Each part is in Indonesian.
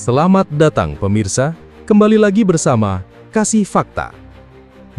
Selamat datang pemirsa, kembali lagi bersama Kasih Fakta.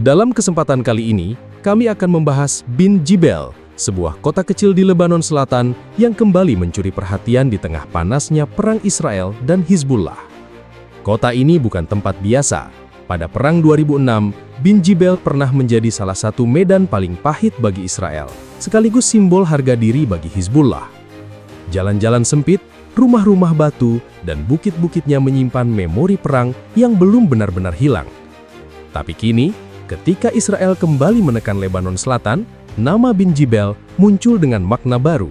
Dalam kesempatan kali ini, kami akan membahas Bin Jibel, sebuah kota kecil di Lebanon Selatan yang kembali mencuri perhatian di tengah panasnya perang Israel dan Hizbullah. Kota ini bukan tempat biasa. Pada Perang 2006, Bin Jibel pernah menjadi salah satu medan paling pahit bagi Israel, sekaligus simbol harga diri bagi Hizbullah. Jalan-jalan sempit, rumah-rumah batu, dan bukit-bukitnya menyimpan memori perang yang belum benar-benar hilang. Tapi kini, ketika Israel kembali menekan Lebanon Selatan, nama Bin Jibel muncul dengan makna baru.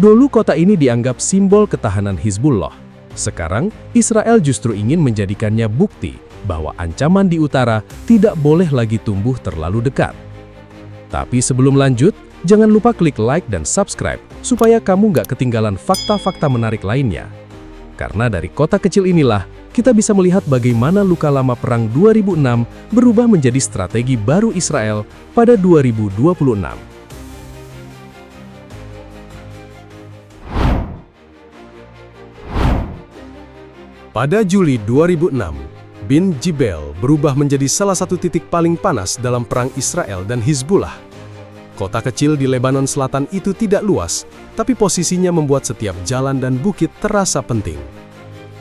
Dulu kota ini dianggap simbol ketahanan Hizbullah. Sekarang, Israel justru ingin menjadikannya bukti bahwa ancaman di utara tidak boleh lagi tumbuh terlalu dekat. Tapi sebelum lanjut, jangan lupa klik like dan subscribe supaya kamu nggak ketinggalan fakta-fakta menarik lainnya. Karena dari kota kecil inilah, kita bisa melihat bagaimana luka lama Perang 2006 berubah menjadi strategi baru Israel pada 2026. Pada Juli 2006, Bin Jibel berubah menjadi salah satu titik paling panas dalam perang Israel dan Hizbullah. Kota kecil di Lebanon Selatan itu tidak luas, tapi posisinya membuat setiap jalan dan bukit terasa penting.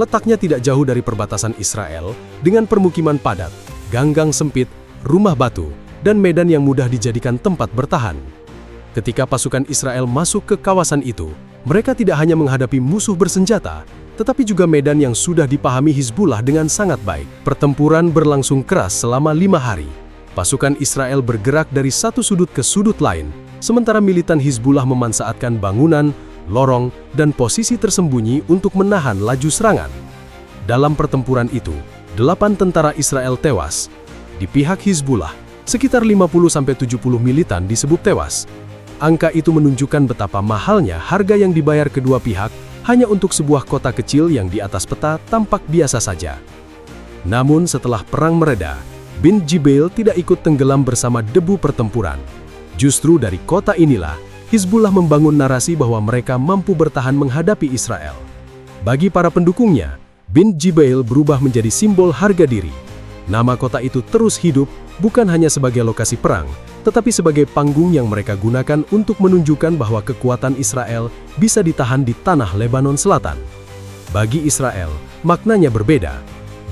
Letaknya tidak jauh dari perbatasan Israel, dengan permukiman padat, ganggang sempit, rumah batu, dan medan yang mudah dijadikan tempat bertahan. Ketika pasukan Israel masuk ke kawasan itu, mereka tidak hanya menghadapi musuh bersenjata, tetapi juga medan yang sudah dipahami Hizbullah dengan sangat baik. Pertempuran berlangsung keras selama 5 hari. Pasukan Israel bergerak dari satu sudut ke sudut lain, sementara militan Hizbullah memanfaatkan bangunan, lorong, dan posisi tersembunyi untuk menahan laju serangan. Dalam pertempuran itu, 8 tentara Israel tewas. Di pihak Hizbullah, sekitar 50-70 militan disebut tewas. Angka itu menunjukkan betapa mahalnya harga yang dibayar kedua pihak hanya untuk sebuah kota kecil yang di atas peta tampak biasa saja. Namun setelah perang mereda, Bin Jibel tidak ikut tenggelam bersama debu pertempuran. Justru dari kota inilah, Hizbullah membangun narasi bahwa mereka mampu bertahan menghadapi Israel. Bagi para pendukungnya, Bin Jibel berubah menjadi simbol harga diri. Nama kota itu terus hidup bukan hanya sebagai lokasi perang, tetapi sebagai panggung yang mereka gunakan untuk menunjukkan bahwa kekuatan Israel bisa ditahan di tanah Lebanon Selatan. Bagi Israel, maknanya berbeda.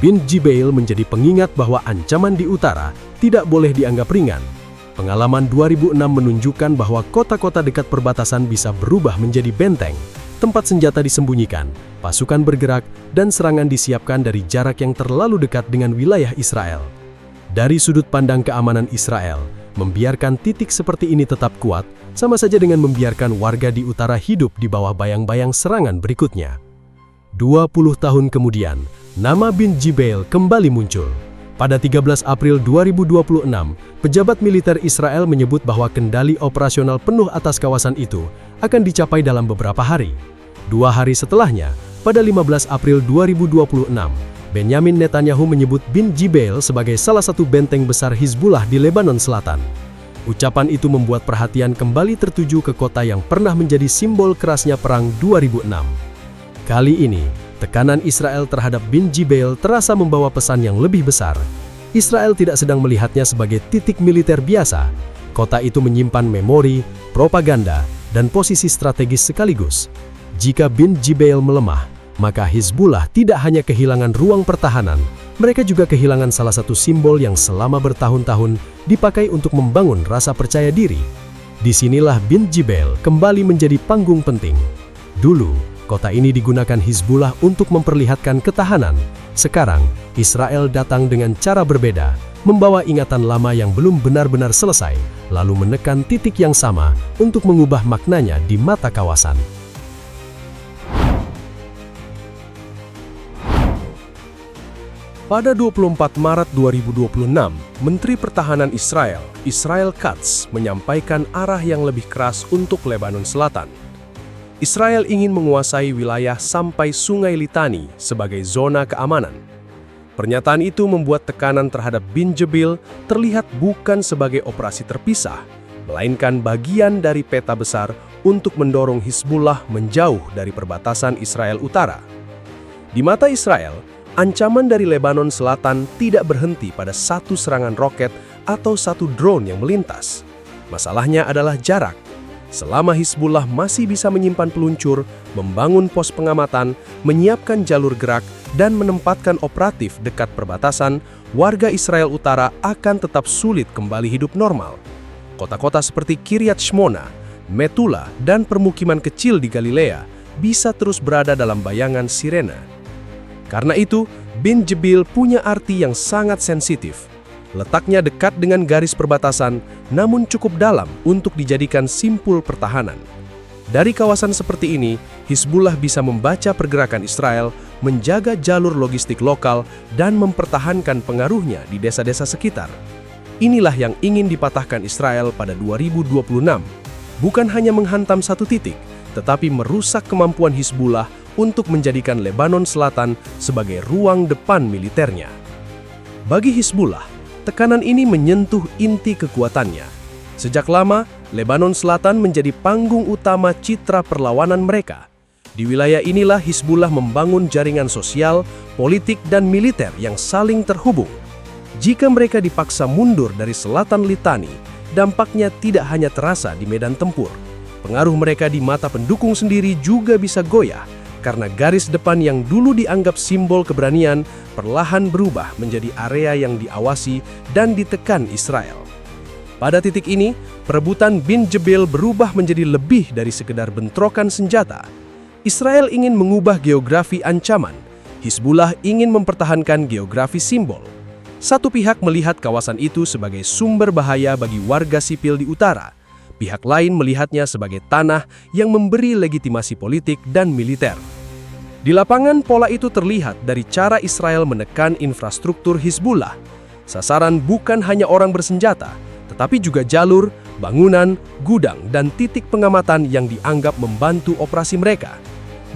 Bin Jibel menjadi pengingat bahwa ancaman di utara tidak boleh dianggap ringan. Pengalaman 2006 menunjukkan bahwa kota-kota dekat perbatasan bisa berubah menjadi benteng, tempat senjata disembunyikan, pasukan bergerak, dan serangan disiapkan dari jarak yang terlalu dekat dengan wilayah Israel. Dari sudut pandang keamanan Israel, membiarkan titik seperti ini tetap kuat, sama saja dengan membiarkan warga di utara hidup di bawah bayang-bayang serangan berikutnya. 20 tahun kemudian, nama Bin Jibel kembali muncul. Pada 13 April 2026, pejabat militer Israel menyebut bahwa kendali operasional penuh atas kawasan itu akan dicapai dalam beberapa hari. 2 hari setelahnya, pada 15 April 2026, Benyamin Netanyahu menyebut Bin Jibel sebagai salah satu benteng besar Hizbullah di Lebanon Selatan. Ucapan itu membuat perhatian kembali tertuju ke kota yang pernah menjadi simbol kerasnya perang 2006. Kali ini, tekanan Israel terhadap Bin Jibel terasa membawa pesan yang lebih besar. Israel tidak sedang melihatnya sebagai titik militer biasa. Kota itu menyimpan memori, propaganda, dan posisi strategis sekaligus. Jika Bin Jibel melemah, maka Hizbullah tidak hanya kehilangan ruang pertahanan, mereka juga kehilangan salah satu simbol yang selama bertahun-tahun dipakai untuk membangun rasa percaya diri. Disinilah Bin Jibel kembali menjadi panggung penting. Dulu, kota ini digunakan Hizbullah untuk memperlihatkan ketahanan. Sekarang, Israel datang dengan cara berbeda, membawa ingatan lama yang belum benar-benar selesai, lalu menekan titik yang sama untuk mengubah maknanya di mata kawasan. Pada 24 Maret 2026, Menteri Pertahanan Israel, Israel Katz, menyampaikan arah yang lebih keras untuk Lebanon Selatan. Israel ingin menguasai wilayah sampai Sungai Litani sebagai zona keamanan. Pernyataan itu membuat tekanan terhadap Bin Jibel terlihat bukan sebagai operasi terpisah, melainkan bagian dari peta besar untuk mendorong Hizbullah menjauh dari perbatasan Israel Utara. Di mata Israel, ancaman dari Lebanon Selatan tidak berhenti pada satu serangan roket atau satu drone yang melintas. Masalahnya adalah jarak. Selama Hizbullah masih bisa menyimpan peluncur, membangun pos pengamatan, menyiapkan jalur gerak, dan menempatkan operatif dekat perbatasan, warga Israel Utara akan tetap sulit kembali hidup normal. Kota-kota seperti Kiryat Shmona, Metula, dan permukiman kecil di Galilea bisa terus berada dalam bayangan sirena. Karena itu, Bin Jebil punya arti yang sangat sensitif. Letaknya dekat dengan garis perbatasan, namun cukup dalam untuk dijadikan simpul pertahanan. Dari kawasan seperti ini, Hizbullah bisa membaca pergerakan Israel, menjaga jalur logistik lokal, dan mempertahankan pengaruhnya di desa-desa sekitar. Inilah yang ingin dipatahkan Israel pada 2026. Bukan hanya menghantam satu titik, tetapi merusak kemampuan Hizbullah untuk menjadikan Lebanon Selatan sebagai ruang depan militernya. Bagi Hizbullah, tekanan ini menyentuh inti kekuatannya. Sejak lama, Lebanon Selatan menjadi panggung utama citra perlawanan mereka. Di wilayah inilah Hizbullah membangun jaringan sosial, politik, dan militer yang saling terhubung. Jika mereka dipaksa mundur dari selatan Litani, dampaknya tidak hanya terasa di medan tempur. Pengaruh mereka di mata pendukung sendiri juga bisa goyah, karena garis depan yang dulu dianggap simbol keberanian perlahan berubah menjadi area yang diawasi dan ditekan Israel. Pada titik ini, perebutan Bin Jebil berubah menjadi lebih dari sekedar bentrokan senjata. Israel ingin mengubah geografi ancaman. Hizbullah ingin mempertahankan geografi simbol. Satu pihak melihat kawasan itu sebagai sumber bahaya bagi warga sipil di utara. Pihak lain melihatnya sebagai tanah yang memberi legitimasi politik dan militer. Di lapangan, pola itu terlihat dari cara Israel menekan infrastruktur Hizbullah. Sasaran bukan hanya orang bersenjata, tetapi juga jalur, bangunan, gudang, dan titik pengamatan yang dianggap membantu operasi mereka.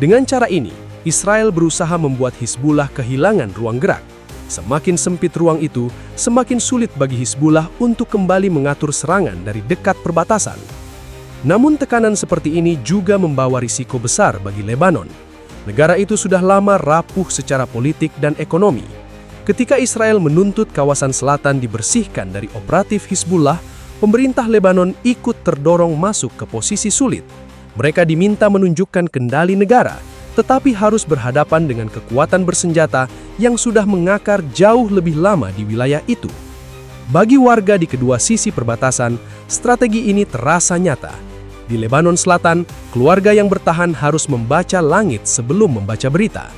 Dengan cara ini, Israel berusaha membuat Hizbullah kehilangan ruang gerak. Semakin sempit ruang itu, semakin sulit bagi Hizbullah untuk kembali mengatur serangan dari dekat perbatasan. Namun tekanan seperti ini juga membawa risiko besar bagi Lebanon. Negara itu sudah lama rapuh secara politik dan ekonomi. Ketika Israel menuntut kawasan selatan dibersihkan dari operatif Hizbullah, pemerintah Lebanon ikut terdorong masuk ke posisi sulit. Mereka diminta menunjukkan kendali negara, tetapi harus berhadapan dengan kekuatan bersenjata yang sudah mengakar jauh lebih lama di wilayah itu. Bagi warga di kedua sisi perbatasan, strategi ini terasa nyata. Di Lebanon Selatan, keluarga yang bertahan harus membaca langit sebelum membaca berita.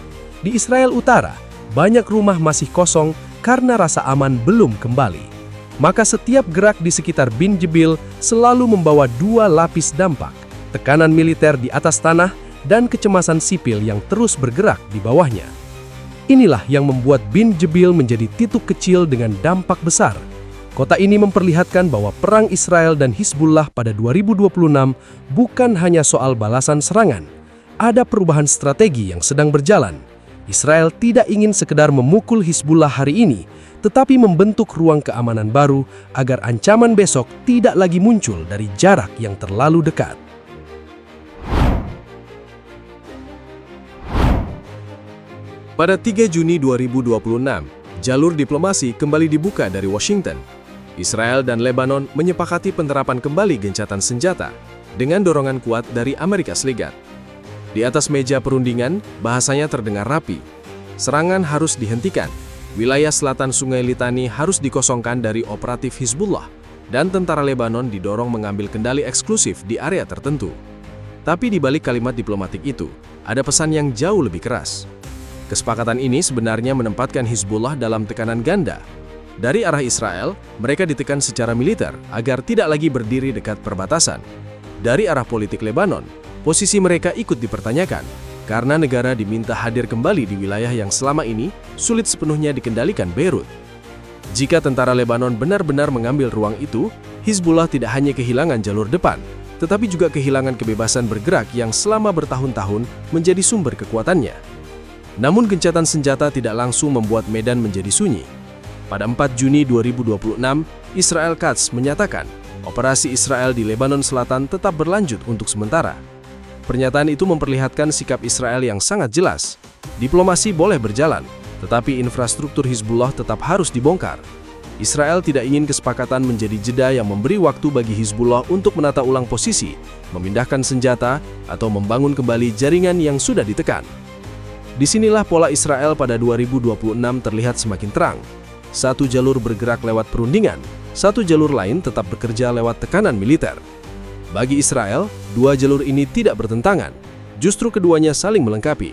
Di Israel Utara, banyak rumah masih kosong karena rasa aman belum kembali. Maka setiap gerak di sekitar Bin Jebil selalu membawa dua lapis dampak. Tekanan militer di atas tanah, dan kecemasan sipil yang terus bergerak di bawahnya. Inilah yang membuat Bin Jebil menjadi titik kecil dengan dampak besar. Kota ini memperlihatkan bahwa perang Israel dan Hizbullah pada 2026 bukan hanya soal balasan serangan. Ada perubahan strategi yang sedang berjalan. Israel tidak ingin sekedar memukul Hizbullah hari ini, tetapi membentuk ruang keamanan baru agar ancaman besok tidak lagi muncul dari jarak yang terlalu dekat. Pada 3 Juni 2026, jalur diplomasi kembali dibuka dari Washington. Israel dan Lebanon menyepakati penerapan kembali gencatan senjata dengan dorongan kuat dari Amerika Serikat. Di atas meja perundingan, bahasanya terdengar rapi. Serangan harus dihentikan, wilayah selatan Sungai Litani harus dikosongkan dari operatif Hizbullah, dan tentara Lebanon didorong mengambil kendali eksklusif di area tertentu. Tapi di balik kalimat diplomatik itu, ada pesan yang jauh lebih keras. Kesepakatan ini sebenarnya menempatkan Hizbullah dalam tekanan ganda. Dari arah Israel, mereka ditekan secara militer agar tidak lagi berdiri dekat perbatasan. Dari arah politik Lebanon, posisi mereka ikut dipertanyakan, karena negara diminta hadir kembali di wilayah yang selama ini sulit sepenuhnya dikendalikan Beirut. Jika tentara Lebanon benar-benar mengambil ruang itu, Hizbullah tidak hanya kehilangan jalur depan, tetapi juga kehilangan kebebasan bergerak yang selama bertahun-tahun menjadi sumber kekuatannya. Namun gencatan senjata tidak langsung membuat medan menjadi sunyi. Pada 4 Juni 2026, Israel Quds menyatakan operasi Israel di Lebanon Selatan tetap berlanjut untuk sementara. Pernyataan itu memperlihatkan sikap Israel yang sangat jelas. Diplomasi boleh berjalan, tetapi infrastruktur Hizbullah tetap harus dibongkar. Israel tidak ingin kesepakatan menjadi jeda yang memberi waktu bagi Hizbullah untuk menata ulang posisi, memindahkan senjata, atau membangun kembali jaringan yang sudah ditekan. Disinilah pola Israel pada 2026 terlihat semakin terang. Satu jalur bergerak lewat perundingan, satu jalur lain tetap bekerja lewat tekanan militer. Bagi Israel, dua jalur ini tidak bertentangan, justru keduanya saling melengkapi.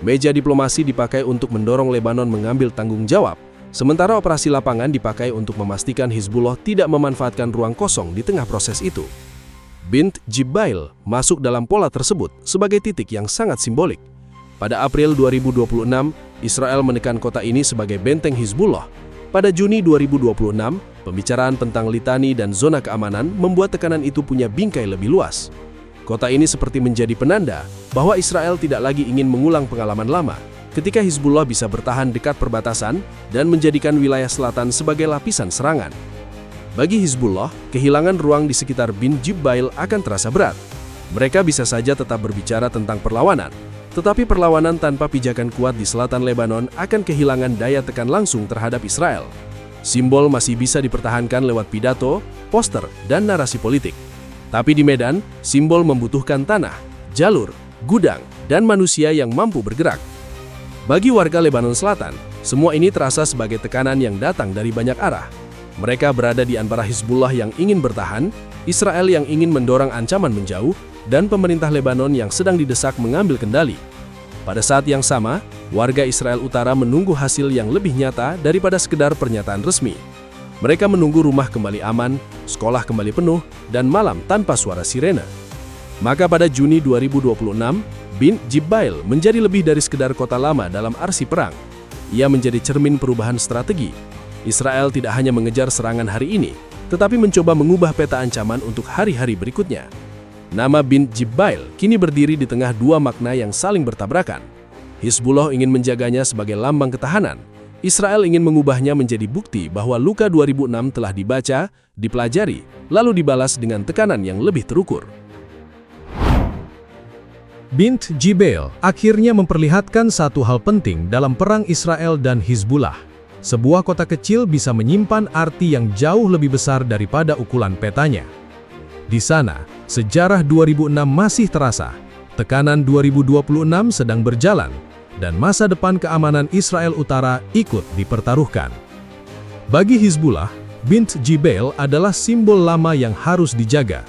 Meja diplomasi dipakai untuk mendorong Lebanon mengambil tanggung jawab, sementara operasi lapangan dipakai untuk memastikan Hizbullah tidak memanfaatkan ruang kosong di tengah proses itu. Bint Jibbail masuk dalam pola tersebut sebagai titik yang sangat simbolik. Pada April 2026, Israel menekan kota ini sebagai benteng Hizbullah. Pada Juni 2026, pembicaraan tentang litani dan zona keamanan membuat tekanan itu punya bingkai lebih luas. Kota ini seperti menjadi penanda bahwa Israel tidak lagi ingin mengulang pengalaman lama, ketika Hizbullah bisa bertahan dekat perbatasan dan menjadikan wilayah selatan sebagai lapisan serangan. Bagi Hizbullah, kehilangan ruang di sekitar Bint Jibbail akan terasa berat. Mereka bisa saja tetap berbicara tentang perlawanan, tetapi perlawanan tanpa pijakan kuat di selatan Lebanon akan kehilangan daya tekan langsung terhadap Israel. Simbol masih bisa dipertahankan lewat pidato, poster, dan narasi politik. Tapi di medan, simbol membutuhkan tanah, jalur, gudang, dan manusia yang mampu bergerak. Bagi warga Lebanon Selatan, semua ini terasa sebagai tekanan yang datang dari banyak arah. Mereka berada di antara Hizbullah yang ingin bertahan, Israel yang ingin mendorong ancaman menjauh, dan pemerintah Lebanon yang sedang didesak mengambil kendali. Pada saat yang sama, warga Israel Utara menunggu hasil yang lebih nyata daripada sekedar pernyataan resmi. Mereka menunggu rumah kembali aman, sekolah kembali penuh, dan malam tanpa suara sirene. Maka pada Juni 2026, Bint Jibbail menjadi lebih dari sekedar kota lama dalam arsip perang. Ia menjadi cermin perubahan strategi. Israel tidak hanya mengejar serangan hari ini, tetapi mencoba mengubah peta ancaman untuk hari-hari berikutnya. Nama Bint Jibbail kini berdiri di tengah dua makna yang saling bertabrakan. Hizbullah ingin menjaganya sebagai lambang ketahanan. Israel ingin mengubahnya menjadi bukti bahwa luka 2006 telah dibaca, dipelajari, lalu dibalas dengan tekanan yang lebih terukur. Bint Jibbail akhirnya memperlihatkan satu hal penting dalam perang Israel dan Hizbullah. Sebuah kota kecil bisa menyimpan arti yang jauh lebih besar daripada ukuran petanya. Di sana, sejarah 2006 masih terasa, tekanan 2026 sedang berjalan, dan masa depan keamanan Israel Utara ikut dipertaruhkan. Bagi Hizbullah, Bint Jibbail adalah simbol lama yang harus dijaga.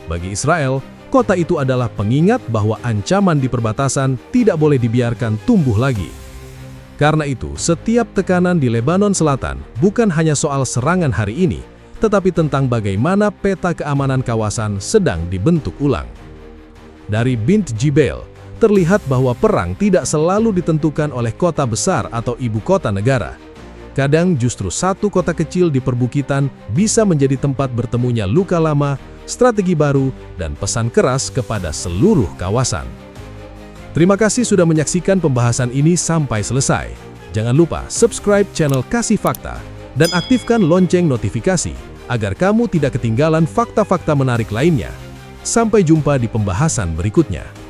Bagi Israel, kota itu adalah pengingat bahwa ancaman di perbatasan tidak boleh dibiarkan tumbuh lagi. Karena itu, setiap tekanan di Lebanon Selatan bukan hanya soal serangan hari ini, tetapi tentang bagaimana peta keamanan kawasan sedang dibentuk ulang. Dari Bint Jibbail, terlihat bahwa perang tidak selalu ditentukan oleh kota besar atau ibu kota negara. Kadang justru satu kota kecil di perbukitan bisa menjadi tempat bertemunya luka lama, strategi baru, dan pesan keras kepada seluruh kawasan. Terima kasih sudah menyaksikan pembahasan ini sampai selesai. Jangan lupa subscribe channel Kasih Fakta dan aktifkan lonceng notifikasi agar kamu tidak ketinggalan fakta-fakta menarik lainnya. Sampai jumpa di pembahasan berikutnya.